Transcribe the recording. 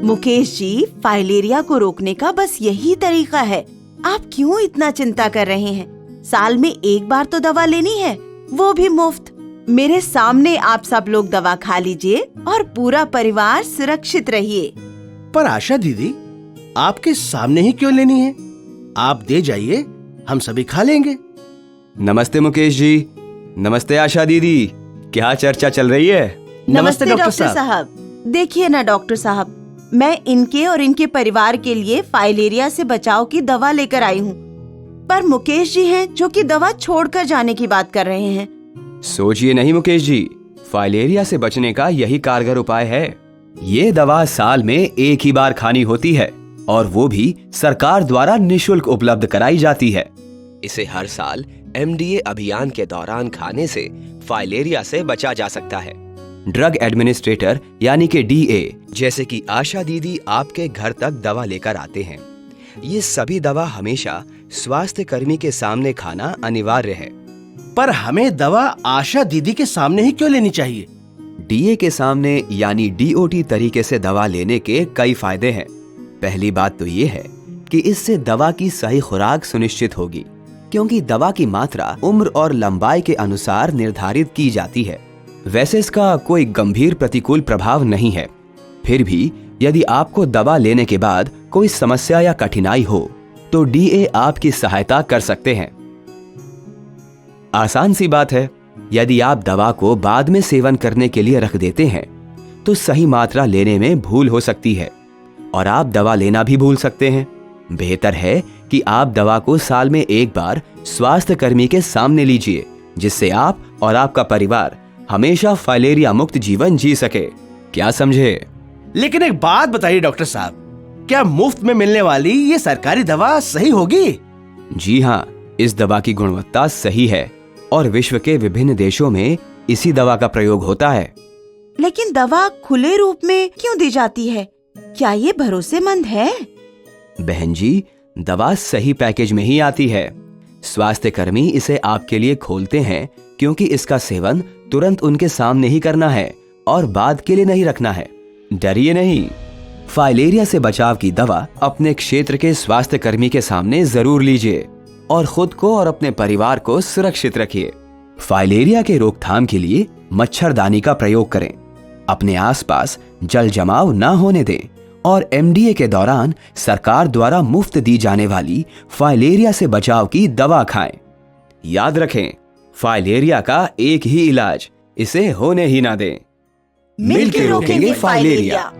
Mukesh ji, filaria को रोकने का बस यही तरीका है। आप क्यों इतना चिंता कर रहे हैं? साल में एक बार तो दवा लेनी है, वो भी मुफ्त। मेरे सामने आप सब लोग दवा खा लीजिए और पूरा परिवार सुरक्षित रहिए। पर आशा दीदी, आपके सामने ही क्यों लेनी है? आप दे जाइए, हम सभी खा लेंगे। नमस्ते मुकेश जी। नमस्ते आशा दीदी। क्या चर्चा चल रही है? नमस्ते डॉक्टर साहब। देखिए ना डॉक्टर साहब, मैं इनके और इनके परिवार के लिए फाइलेरिया से बचाव की दवा लेकर आई हूँ, पर मुकेश जी हैं जो कि दवा छोड़कर जाने की बात कर रहे हैं। सोचिए नहीं मुकेश जी, फाइलेरिया से बचने का यही कारगर उपाय है। ये दवा साल में एक ही बार खानी होती है और वो भी सरकार द्वारा निशुल्क उपलब्ध कराई जाती है। इसे हर साल MDA अभियान के दौरान खाने से फाइलेरिया से बचा जा सकता है। ड्रग एडमिनिस्ट्रेटर यानी कि DA जैसे कि आशा दीदी आपके घर तक दवा लेकर आते हैं। ये सभी दवा हमेशा स्वास्थ्य कर्मी के सामने खाना अनिवार्य है। पर हमें दवा आशा दीदी के सामने ही क्यों लेनी चाहिए? DA के सामने यानी DOT तरीके से दवा लेने के कई फायदे हैं। पहली बात तो ये है कि इससे दवा की सही खुराक सुनिश्चित होगी, क्योंकि दवा की मात्रा उम्र और लंबाई के अनुसार निर्धारित की जाती है। वैसे इसका कोई गंभीर प्रतिकूल प्रभाव नहीं है। फिर भी यदि आपको दवा लेने के बाद कोई समस्या या कठिनाई हो तो DA आपकी सहायता कर सकते हैं। आसान सी बात है, यदि आप दवा को बाद में सेवन करने के लिए रख देते हैं तो सही मात्रा लेने में भूल हो सकती है और आप दवा लेना भी भूल सकते हैं। बेहतर है कि आप दवा को साल में एक बार स्वास्थ्य कर्मी के सामने लीजिए, जिससे आप और आपका परिवार हमेशा फाइलेरिया मुक्त जीवन जी सके। क्या समझे? लेकिन एक बात बताइए डॉक्टर साहब, क्या मुफ्त में मिलने वाली ये सरकारी दवा सही होगी? जी हाँ, इस दवा की गुणवत्ता सही है और विश्व के विभिन्न देशों में इसी दवा का प्रयोग होता है। लेकिन दवा खुले रूप में क्यों दी जाती है? क्या ये भरोसेमंद है? बहन जी, दवा सही पैकेज में ही आती है। स्वास्थ्य कर्मी इसे आपके लिए खोलते हैं क्योंकि इसका सेवन तुरंत उनके सामने ही करना है और बाद के लिए नहीं रखना है। डरिए नहीं, फाइलेरिया से बचाव की दवा अपने क्षेत्र के स्वास्थ्य कर्मी के सामने जरूर लीजिए और खुद को और अपने परिवार को सुरक्षित रखिए। फाइलेरिया के रोकथाम के लिए मच्छरदानी का प्रयोग करें, अपने आसपास जल जमाव न होने दें और MDA के दौरान सरकार द्वारा मुफ्त दी जाने वाली फाइलेरिया से बचाव की दवा खाएं। याद रखें, फाइलेरिया का एक ही इलाज, इसे होने ही ना दें। मिलकर रोकेंगे फाइलेरिया।